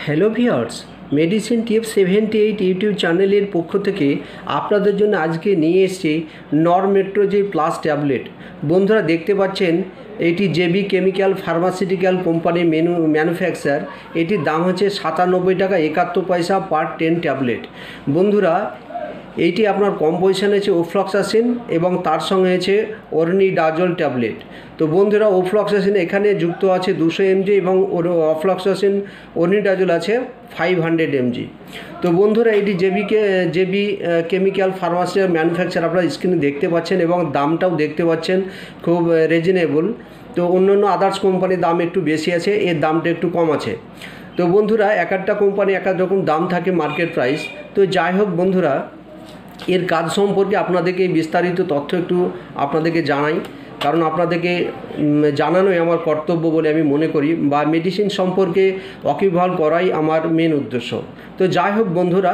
Hello viewers, medicine tips 78 YouTube চ্যানেলের পক্ষ থেকে আপনাদের জন্য আজকে নিয়ে এসেছি নরমেট্রোজেল প্লাস ট্যাবলেট। বন্ধুরা দেখতে পাচ্ছেন এটি জেবি কেমিক্যাল ফার্মাসিউটিক্যাল কোম্পানির ম্যানুফ্যাকচার। এটির দাম হচ্ছে 97 টাকা 71 পয়সা পার 10 ট্যাবলেট। বন্ধুরা এইটি আপনার কম্পোজিশন আছে ওফ্লক্সাসিন এবং তার সঙ্গে আছে অরনিডাজল ট্যাবলেট। তো বন্ধুরা ওফ্লক্সাসিন এখানে যুক্ত আছে 200 mg এবং অফ্লক্সাসিন অরনিডাজল আছে 500 mg। তো বন্ধুরা এটি জেবি কেমিক্যাল ফার্মাসিউটিক্যাল ম্যানুফ্যাকচার আপনারা স্ক্রিনে দেখতে পাচ্ছেন এবং দামটাও দেখতে পাচ্ছেন খুব রিজনেবল। তো অন্যান্য আদার্স কোম্পানির দাম একটু বেশি আছে, এর দামটা একটু কম আছে। তো বন্ধুরা এক একটা কোম্পানি এক এক রকম দাম থাকে মার্কেট প্রাইস। তো যাই হোক বন্ধুরা, এর কাজ সম্পর্কে আপনাদেরকে বিস্তারিত তথ্য একটু আপনাদেরকে জানাই, কারণ আপনাদেরকে জানানোই আমার কর্তব্য বলে আমি মনে করি, বা মেডিসিন সম্পর্কে ওয়াকিবহাল করাই আমার মেন উদ্দেশ্য। তো যাই হোক বন্ধুরা,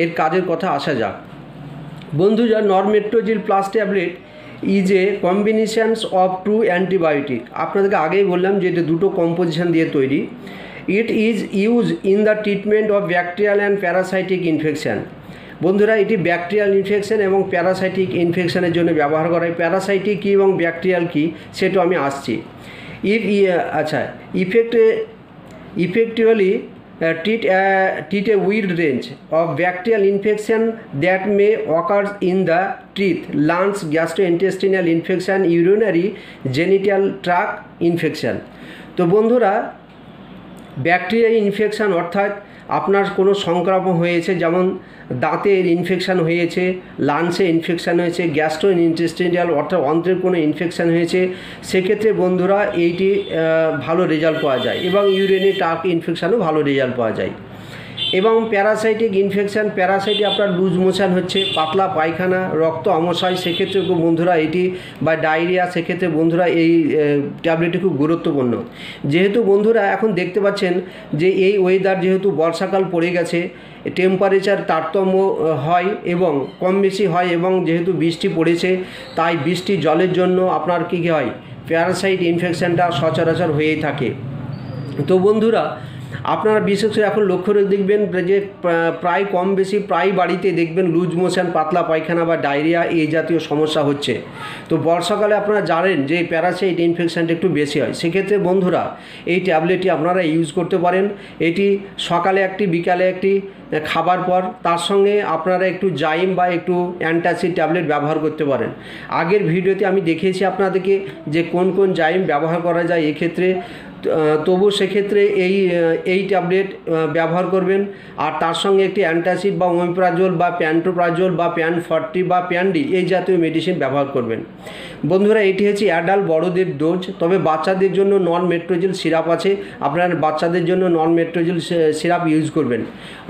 এর কাজের কথা আসা যাক। বন্ধুরা Normetrogyl plus tablet is a combinations of two antibiotic. আপনাদেরকে আগেই বললাম যে এটা দুটো কম্পোজিশন দিয়ে তৈরি। It is use in the treatment of bacterial and parasitic infection. বন্ধুরা এটি ব্যাকটেরিয়াল ইনফেকশন এবং প্যারাসাইটিক ইনফেকশনের জন্য ব্যবহার করা হয়। প্যারাসাইটিক কী এবং ব্যাকটেরিয়াল কী সেটা আমি আসছি। Effectively treat a wide range of bacterial infection that may occur in the teeth, lungs, gastrointestinal infection, urinary genital tract infection। তো বন্ধুরা ব্যাকটেরিয়াল ইনফেকশান অর্থাৎ আপনার কোনো সংক্রমণ হয়েছে, যেমন দাঁতের ইনফেকশান হয়েছে, লাংসে ইনফেকশান হয়েছে, গ্যাস্ট্রোইন্টেস্টিনাল অর্থাৎ অন্ত্রের কোনো ইনফেকশান হয়েছে, সেক্ষেত্রে বন্ধুরা এইটি ভালো রেজাল্ট পাওয়া যায় এবং ইউরিনারি ট্র্যাক্ট ইনফেকশানও ভালো রেজাল্ট পাওয়া যায়। এবং প্যারাসাইটিক ইনফেকশান, প্যারাসাইটে আপনার লুজ মোশন হচ্ছে, পাতলা পায়খানা, রক্ত আমশায়, সেক্ষেত্রে বন্ধুরা এটি বা ডায়রিয়া, সেক্ষেত্রে বন্ধুরা এই ট্যাবলেটটি খুব গুরুত্বপূর্ণ। যেহেতু বন্ধুরা এখন দেখতে পাচ্ছেন যে এই ওয়েদার, যেহেতু বর্ষাকাল পড়ে গেছে, টেম্পারেচার তারতম্য হয় এবং কম বেশি হয়, এবং যেহেতু বৃষ্টি পড়েছে তাই বৃষ্টি জলের জন্য আপনার কী হয়, প্যারাসাইট ইনফেকশানটা সচরাচর হয়েই থাকে। তো বন্ধুরা আপনারা বিশেষ করে এখন লক্ষ্য করে দেখবেন যে প্রায় কম বেশি প্রায় বাড়িতে দেখবেন লুজ মোশন, পাতলা পায়খানা বা ডায়রিয়া এই জাতীয় সমস্যা হচ্ছে। তো বর্ষাকালে আপনারা জানেন যে প্যারাসাইট ইনফেকশানটা একটু বেশি হয়। সেক্ষেত্রে বন্ধুরা এই ট্যাবলেটটি আপনারা ইউজ করতে পারেন। এটি সকালে একটি, বিকালে একটি খাবার পর, তার সঙ্গে আপনারা একটু জাইম বা একটু অ্যান্টাসিড ট্যাবলেট ব্যবহার করতে পারেন। আগের ভিডিওতে আমি দেখিয়েছি আপনাদেরকে যে কোন কোন জাইম ব্যবহার করা যায় এক্ষেত্রে। তবু সেক্ষেত্রে এই ট্যাবলেট ব্যবহার করবেন। আর তার সঙ্গে একটি অ্যান্টাসিড বা ওমেপ্রাজোল বা প্যান্টোপ্রাজোল বা প্যান 40 বা প্যানডি এই জাতীয় মেডিসিন ব্যবহার করবেন। বন্ধুরা এটি হচ্ছে অ্যাডাল্ট বড়দের ডোজ, তবে বাচ্চাদের জন্য নরমেট্রোজেল সিরাপ আছে, আপনারা বাচ্চাদের জন্য নরমেট্রোজেল সিরাপ ইউজ করবেন।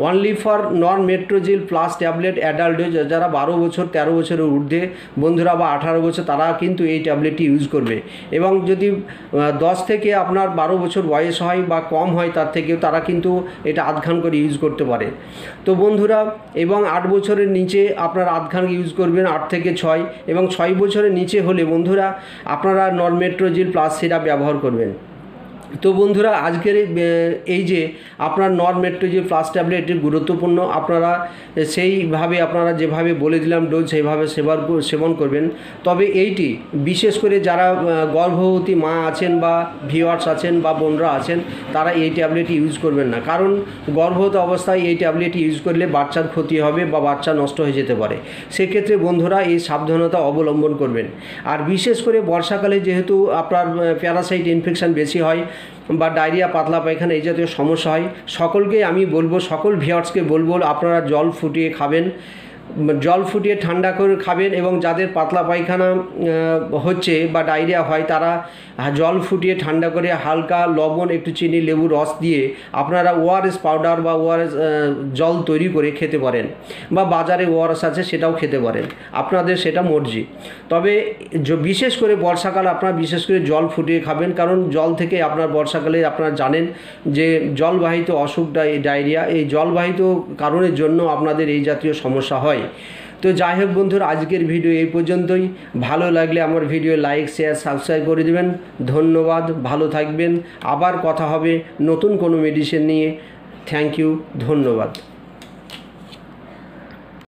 Only for Normetrogel plus tablet adult dose, যারা 12 বছর 13 বছরের ঊর্ধ্বে বন্ধুরা বা 18 বছর, তারা কিন্তু এই ট্যাবলেটটি ইউজ করবে। এবং যদি 10 থেকে আপনার 12 বছর বয়স হয় বা কম হয়, তার থেকেও তারা কিন্তু এটা আধখান করে ইউজ করতে পারে। তো বন্ধুরা এবং 8 বছরের নিচে আপনারা আধখান ইউজ করবেন, 8 থেকে 6, এবং 6 বছরের নিচে হলে বন্ধুরা আপনারা নরমেট্রোজেল প্লাস সিরাপ ব্যবহার করবেন। তো বন্ধুরা আজকের এই যে আপনার নরমেট্রোজেল প্লাস ট্যাবলেট গুরুত্বপূর্ণ, আপনারা সেইভাবে আপনারা যেভাবে বলে দিলাম ডোজ সেইভাবে সেবন করবেন। তবে এইটি বিশেষ করে যারা গর্ভবতী মা আছেন বা ভিউয়ার্স আছেন বা বোনরা আছেন, তারা এই ট্যাবলেটটি ইউজ করবেন না, কারণ গর্ভবতী অবস্থায় এই ট্যাবলেটটি ইউজ করলে বাচ্চার ক্ষতি হবে বা বাচ্চা নষ্ট হয়ে যেতে পারে। সেক্ষেত্রে বন্ধুরা এই সাবধানতা অবলম্বন করবেন। আর বিশেষ করে বর্ষাকালে যেহেতু আপনার প্যারাসাইট ইনফেকশান বেশি হয় বা ডায়রিয়া, পাতলা পায়খানা এই জাতীয় সমস্যা হয়, সকলকে আমি বলবো, সকল ভিউয়ার্সকে বলবো আপনারা জল ফুটিয়ে খাবেন, জল ফুটিয়ে ঠান্ডা করে খাবেন। এবং যাদের পাতলা পায়খানা হচ্ছে বা ডায়রিয়া হয়, তারা জল ফুটিয়ে ঠান্ডা করে হালকা লবণ, একটু চিনি, লেবু রস দিয়ে আপনারা ওআরএস পাউডার বা ওআরএস জল তৈরি করে খেতে পারেন, বা বাজারে ওআরএস আছে সেটাও খেতে পারেন, আপনাদের সেটা মর্জি। তবে বিশেষ করে বর্ষাকাল আপনারা বিশেষ করে জল ফুটিয়ে খাবেন, কারণ জল থেকে আপনার বর্ষাকালে আপনারা জানেন যে জলবাহিত অসুখ ডায়রিয়া, এই জলবাহিত কারণের জন্য আপনাদের এই জাতীয় সমস্যা হয়। তো যাই হোক বন্ধুরা, আজকের ভিডিও এই পর্যন্তই। ভালো লাগলে আমার ভিডিও লাইক, শেয়ার, সাবস্ক্রাইব করে দেবেন। ধন্যবাদ, ভালো থাকবেন। আবার কথা হবে নতুন কোনো মেডিসিন নিয়ে। থ্যাংক ইউ, ধন্যবাদ।